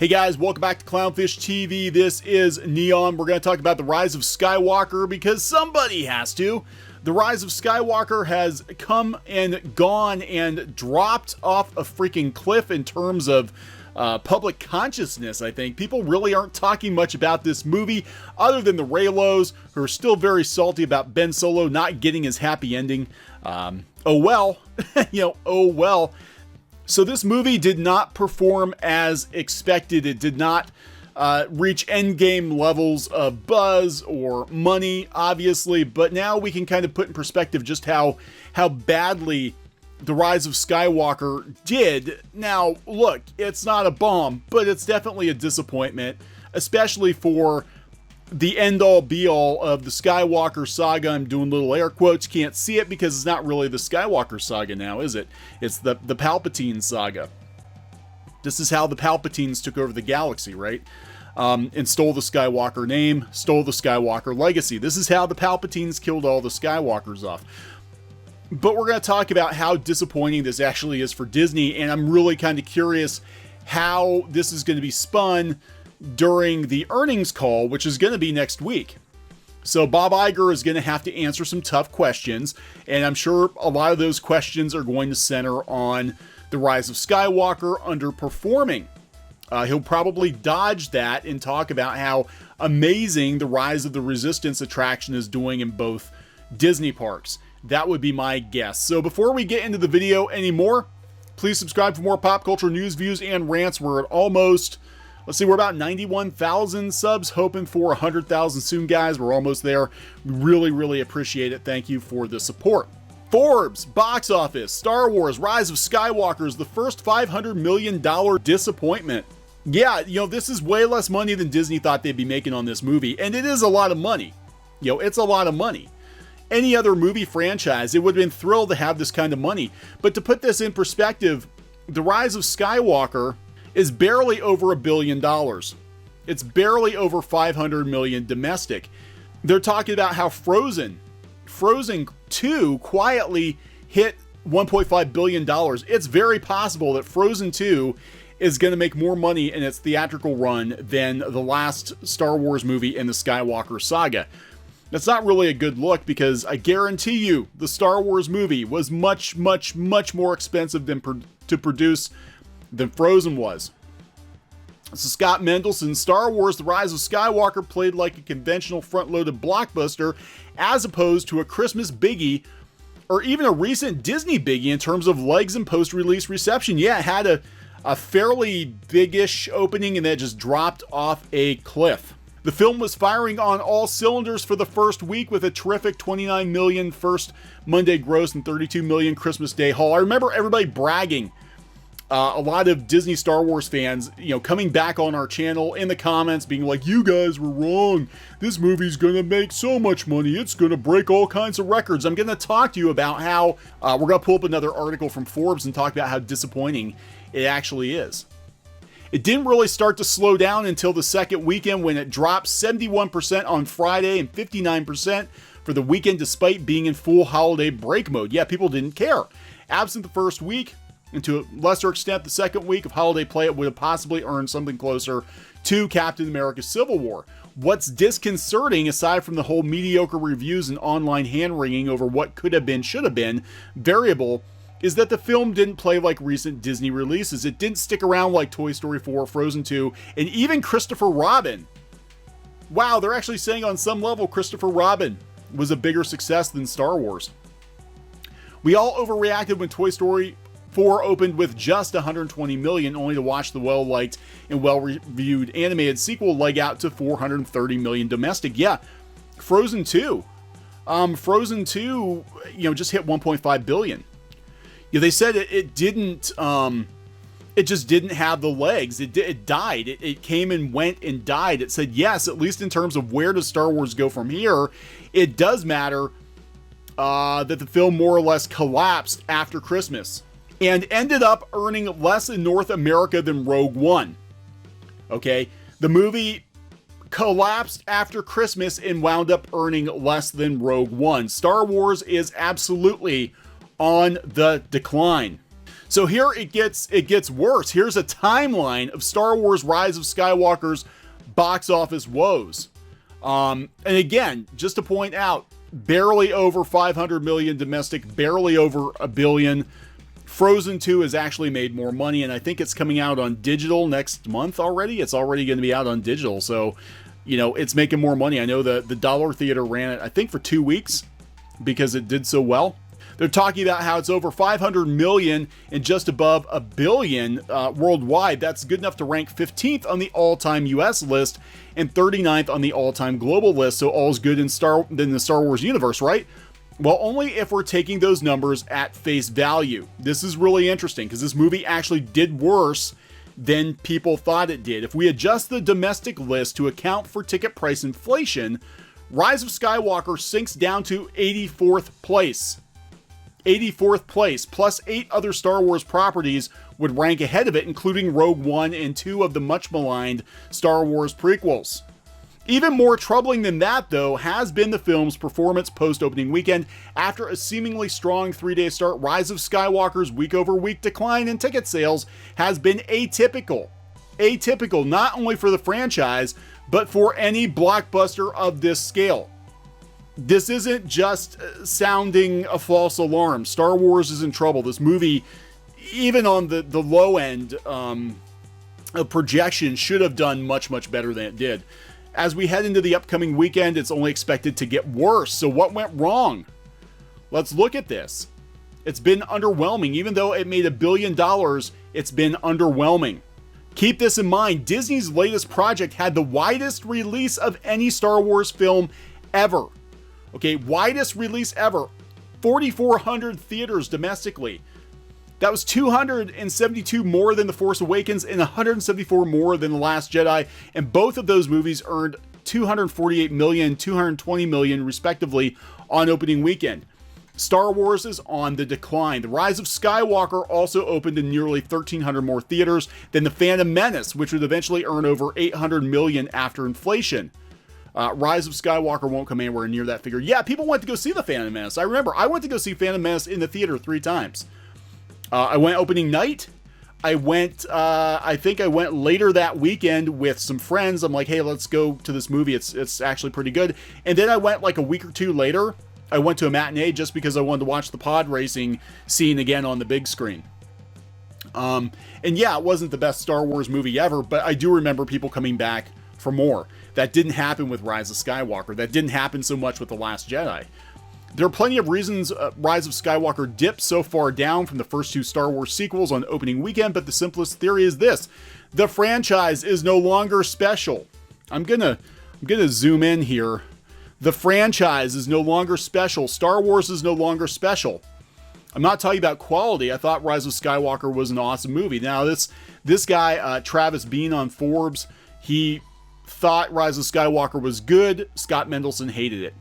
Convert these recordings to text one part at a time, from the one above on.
Hey guys, welcome back to CLOWNFISH TV. This is Kneon. We're going to talk about the Rise of Skywalker because somebody has to. The Rise of Skywalker has come and gone and dropped off a freaking cliff in terms of public consciousness, I think. People really aren't talking much about this movie other than the Raylos, who are still very salty about Ben Solo not getting his happy ending. Oh well. Oh well. So this movie did not perform as expected. It did not reach endgame levels of buzz or money, obviously, but now we can kind of put in perspective just how badly The Rise of Skywalker did. Now, look, it's not a bomb, but it's definitely a disappointment, especially for the end-all be-all of the Skywalker saga. I'm doing little air quotes. Can't see it because it's not really the Skywalker saga now, is it? It's the Palpatine saga. This is how the Palpatines took over the galaxy, right? And stole the Skywalker name, stole the Skywalker legacy. This is how the Palpatines killed all the Skywalkers off. But we're going to talk about how disappointing this actually is for Disney, and I'm really kind of curious how this is going to be spun during the earnings call, which is going to be next week. So Bob Iger is going to have to answer some tough questions, and I'm sure a lot of those questions are going to center on The Rise of Skywalker underperforming. He'll probably dodge that and talk about how amazing the Rise of the Resistance attraction is doing in both Disney parks. That would be my guess. So before we get into the video anymore, please subscribe for more pop culture news, views, and rants. We're at almost, we're about 91,000 subs, hoping for 100,000 soon, guys. We're almost there. We really appreciate it. Thank you for the support. Forbes, box office, Star Wars, Rise of Skywalker is the first $500 million disappointment. Yeah, this is way less money than Disney thought they'd be making on this movie, and it is a lot of money. It's a lot of money. Any other movie franchise, it would have been thrilled to have this kind of money. But to put this in perspective, The Rise of Skywalker is barely over $1 billion. It's barely over 500 million domestic. They're talking about how Frozen 2 quietly hit $1.5 billion. It's very possible that Frozen 2 is going to make more money in its theatrical run than the last Star Wars movie in the Skywalker saga. That's not really a good look because I guarantee you the Star Wars movie was much more expensive to produce than Frozen was. So Scott Mendelson's Star Wars The Rise of Skywalker played like a conventional front-loaded blockbuster as opposed to a Christmas biggie or even a recent Disney biggie in terms of legs and post-release reception. Yeah, it had a fairly big-ish opening and then just dropped off a cliff. The film was firing on all cylinders for the first week with a terrific 29 million first Monday gross and 32 million Christmas Day haul. I remember everybody bragging, a lot of Disney Star Wars fans, coming back on our channel in the comments being like, you guys were wrong. This movie's going to make so much money. It's going to break all kinds of records. I'm going to talk to you about how, we're going to pull up another article from Forbes and talk about how disappointing it actually is. It didn't really start to slow down until the second weekend when it dropped 71% on Friday and 59% for the weekend despite being in full holiday break mode. Yeah, people didn't care. Absent the first week, and to a lesser extent the second week of holiday play, it would have possibly earned something closer to Captain America Civil War. What's disconcerting, aside from the whole mediocre reviews and online hand-wringing over what could have been, should have been, variable, is that the film didn't play like recent Disney releases. It didn't stick around like Toy Story 4, Frozen 2, and even Christopher Robin. Wow, they're actually saying on some level Christopher Robin was a bigger success than Star Wars. We all overreacted when Toy Story 4 opened with just 120 million, only to watch the well-liked and well-reviewed animated sequel leg out to 430 million domestic. Yeah, Frozen 2. Frozen 2, just hit 1.5 billion. Yeah, they said it didn't, it just didn't have the legs. It died. It came and went and died. It said, yes, at least in terms of where does Star Wars go from here, it does matter that the film more or less collapsed after Christmas and ended up earning less in North America than Rogue One. Okay, the movie collapsed after Christmas and wound up earning less than Rogue One. Star Wars is absolutely on the decline. So here it gets worse. Here's a timeline of Star Wars Rise of Skywalker's box office woes. And again, just to point out, barely over 500 million domestic, barely over $1 billion. Frozen 2 has actually made more money, and I think it's coming out on digital next month already. It's already going to be out on digital, so, you know, it's making more money. I know the Dollar Theater ran it, I think, for 2 weeks because it did so well. They're talking about how it's over 500 million and just above $1 billion worldwide. That's good enough to rank 15th on the all-time US list and 39th on the all-time global list. So all's good in the Star Wars universe, right? Well, only if we're taking those numbers at face value. This is really interesting because this movie actually did worse than people thought it did. If we adjust the domestic list to account for ticket price inflation, Rise of Skywalker sinks down to 84th place. 84th place, plus 8 other Star Wars properties would rank ahead of it, including Rogue One and 2 of the much maligned Star Wars prequels. Even more troubling than that, though, has been the film's performance post-opening weekend. After a seemingly strong 3-day start, Rise of Skywalker's week-over-week decline in ticket sales has been atypical. Atypical not only for the franchise, but for any blockbuster of this scale. This isn't just sounding a false alarm. Star Wars is in trouble. This movie, even on the low end of projection, should have done much, much better than it did. As we head into the upcoming weekend, it's only expected to get worse. So what went wrong? Let's look at this. It's been underwhelming. Even though it made $1 billion, it's been underwhelming. Keep this in mind. Disney's latest project had the widest release of any Star Wars film ever. Okay, widest release ever. 4,400 theaters domestically. That was 272 more than The Force Awakens and 174 more than The Last Jedi. And both of those movies earned $248 million, $220 million, respectively, on opening weekend. Star Wars is on the decline. The Rise of Skywalker also opened in nearly 1,300 more theaters than The Phantom Menace, which would eventually earn over $800 million after inflation. Rise of Skywalker won't come anywhere near that figure. Yeah, people went to go see The Phantom Menace. I remember I went to go see Phantom Menace in the theater 3 times. I went opening night. I think I went later that weekend with some friends. I'm like, hey, let's go to this movie. It's actually pretty good. And then I went like a week or 2 later. I went to a matinee just because I wanted to watch the pod racing scene again on the big screen. And yeah, it wasn't the best Star Wars movie ever, but I do remember people coming back for more. That didn't happen with Rise of Skywalker. That didn't happen so much with The Last Jedi. There are plenty of reasons Rise of Skywalker dipped so far down from the first 2 Star Wars sequels on opening weekend, but the simplest theory is this. The franchise is no longer special. I'm gonna zoom in here. The franchise is no longer special. Star Wars is no longer special. I'm not talking about quality. I thought Rise of Skywalker was an awesome movie. Now this guy, Travis Bean on Forbes, he thought Rise of Skywalker was good. Scott Mendelson hated it.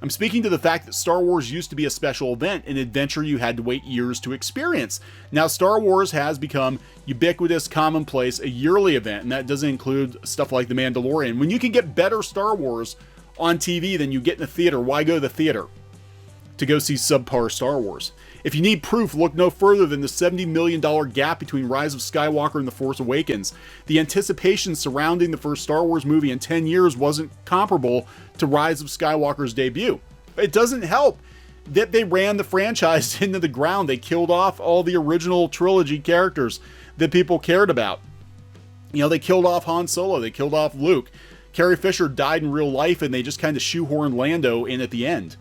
I'm speaking to the fact that Star Wars used to be a special event, an adventure you had to wait years to experience. Now Star Wars has become ubiquitous, commonplace, a yearly event, and that doesn't include stuff like The Mandalorian. When you can get better Star Wars on TV than you get in the theater, why go to the theater to go see subpar Star Wars? If you need proof, look no further than the $70 million gap between Rise of Skywalker and The Force Awakens. The anticipation surrounding the first Star Wars movie in 10 years wasn't comparable to Rise of Skywalker's debut. It doesn't help that they ran the franchise into the ground. They killed off all the original trilogy characters that people cared about. You know, they killed off Han Solo. They killed off Luke. Carrie Fisher died in real life, and they just kind of shoehorned Lando in at the end.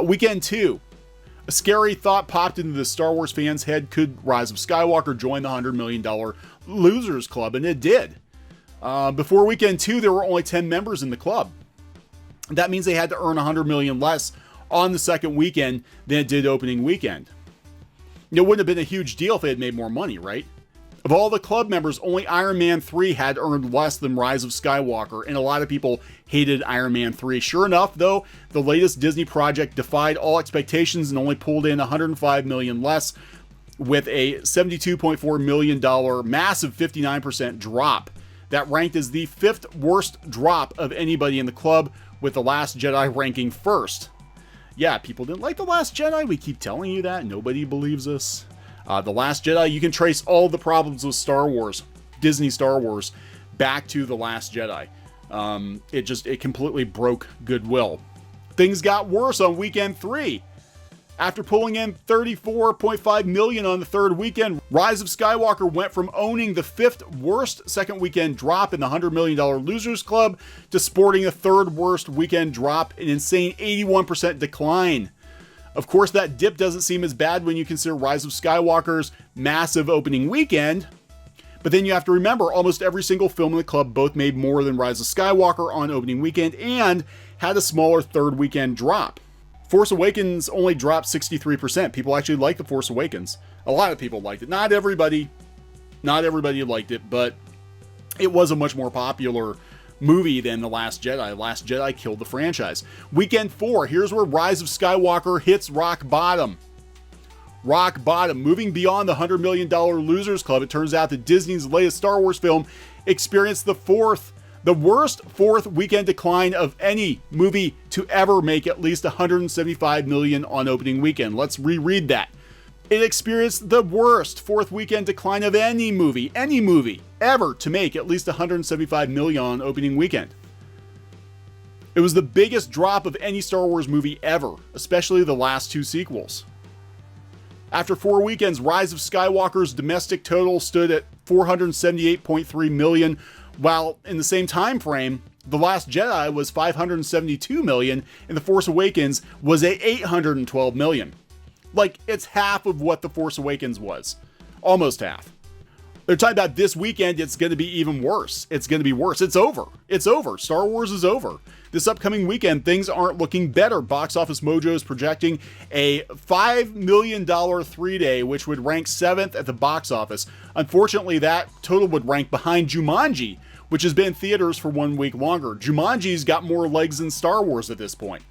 Weekend 2. A scary thought popped into the Star Wars fans' head. Could Rise of Skywalker join the $100 million Losers Club? And it did. Before Weekend 2, there were only 10 members in the club. That means they had to earn $100 million less on the second weekend than it did opening weekend. It wouldn't have been a huge deal if they had made more money, right? Of all the club members, only Iron Man 3 had earned less than Rise of Skywalker, and a lot of people hated Iron Man 3. Sure enough, though, the latest Disney project defied all expectations and only pulled in $105 million less, with a $72.4 million massive 59% drop. That ranked as the 5th worst drop of anybody in the club, with The Last Jedi ranking first. Yeah, people didn't like The Last Jedi. We keep telling you that. Nobody believes us. The Last Jedi, you can trace all the problems with Star Wars, Disney Star Wars, back to The Last Jedi. It completely broke goodwill. Things got worse on weekend 3. After pulling in $34.5 million on the third weekend, Rise of Skywalker went from owning the 5th worst second weekend drop in the $100 million Losers Club to sporting the 3rd worst weekend drop, an insane 81% decline. Of course, that dip doesn't seem as bad when you consider Rise of Skywalker's massive opening weekend, but then you have to remember almost every single film in the club both made more than Rise of Skywalker on opening weekend and had a smaller third weekend drop. Force Awakens only dropped 63%. People actually liked The Force Awakens. A lot of people liked it. Not everybody liked it, but it was a much more popular movie than The Last Jedi. Last Jedi killed the franchise. Weekend 4, here's where Rise of Skywalker hits rock bottom. Rock bottom. Moving beyond the $100 million Losers Club, it turns out that Disney's latest Star Wars film experienced the worst 4th weekend decline of any movie to ever make at least $175 million on opening weekend. Let's reread that. It experienced the worst 4th weekend decline of any movie ever to make at least $175 million on opening weekend. It was the biggest drop of any Star Wars movie ever, especially the last 2 sequels. After 4 weekends, Rise of Skywalker's domestic total stood at $478.3 million, while in the same time frame, The Last Jedi was $572 million, and The Force Awakens was at $812 million. Like, it's half of what The Force Awakens was. Almost half. They're talking about this weekend, it's going to be even worse. It's going to be worse. It's over. It's over. Star Wars is over. This upcoming weekend, things aren't looking better. Box Office Mojo is projecting a $5 million 3-day, which would rank 7th at the box office. Unfortunately, that total would rank behind Jumanji, which has been in theaters for 1 week longer. Jumanji's got more legs than Star Wars at this point.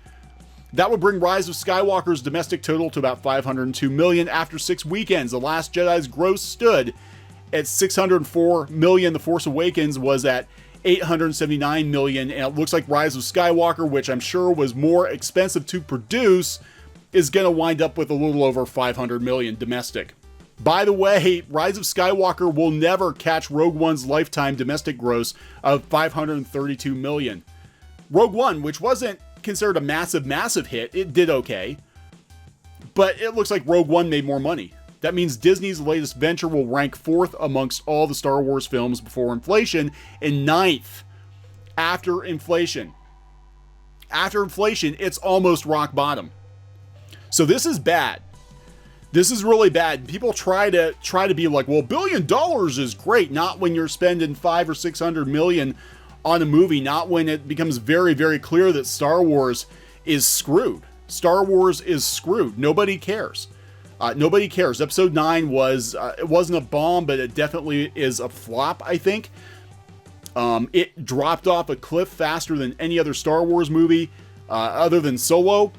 That would bring Rise of Skywalker's domestic total to about $502 million after 6 weekends. The Last Jedi's gross stood at $604 million. The Force Awakens was at $879 million, and it looks like Rise of Skywalker, which I'm sure was more expensive to produce, is going to wind up with a little over $500 million domestic. By the way, Rise of Skywalker will never catch Rogue One's lifetime domestic gross of $532 million. Rogue One, which wasn't considered a massive hit, it did okay, but it looks like Rogue One made more money. That means Disney's latest venture will rank 4th amongst all the Star Wars films before inflation and 9th after inflation. After inflation, it's almost rock bottom. So this is bad. This is really bad. People try to be like, well, $1 billion is great. Not when you're spending $500 or $600 million on a movie. Not when it becomes very, very clear that Star Wars is screwed. Star Wars is screwed. Nobody cares. Nobody cares. Episode 9 was, it wasn't a bomb, but it definitely is a flop, I think. It dropped off a cliff faster than any other Star Wars movie, other than Solo.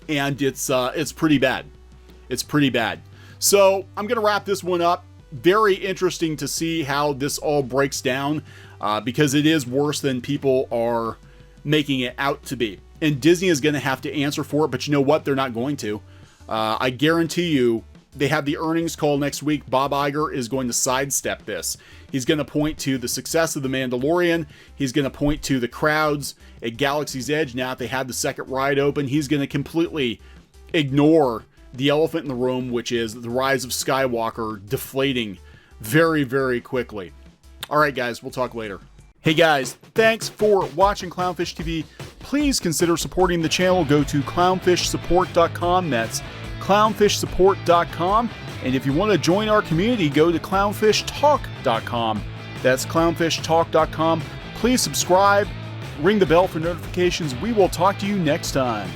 And it's pretty bad. It's pretty bad. So I'm going to wrap this one up. Very interesting to see how this all breaks down, because it is worse than people are making it out to be. And Disney is going to have to answer for it, but you know what? They're not going to. I guarantee you, they have the earnings call next week. Bob Iger is going to sidestep this. He's going to point to the success of The Mandalorian. He's going to point to the crowds at Galaxy's Edge now that they had the second ride open. He's going to completely ignore the elephant in the room, which is the Rise of Skywalker deflating very, very quickly. All right, guys, we'll talk later. Hey, guys, thanks for watching Clownfish TV. Please consider supporting the channel. Go to clownfishsupport.com. That's clownfishsupport.com. And if you want to join our community, go to clownfishtalk.com. That's clownfishtalk.com. Please subscribe, ring the bell for notifications. We will talk to you next time.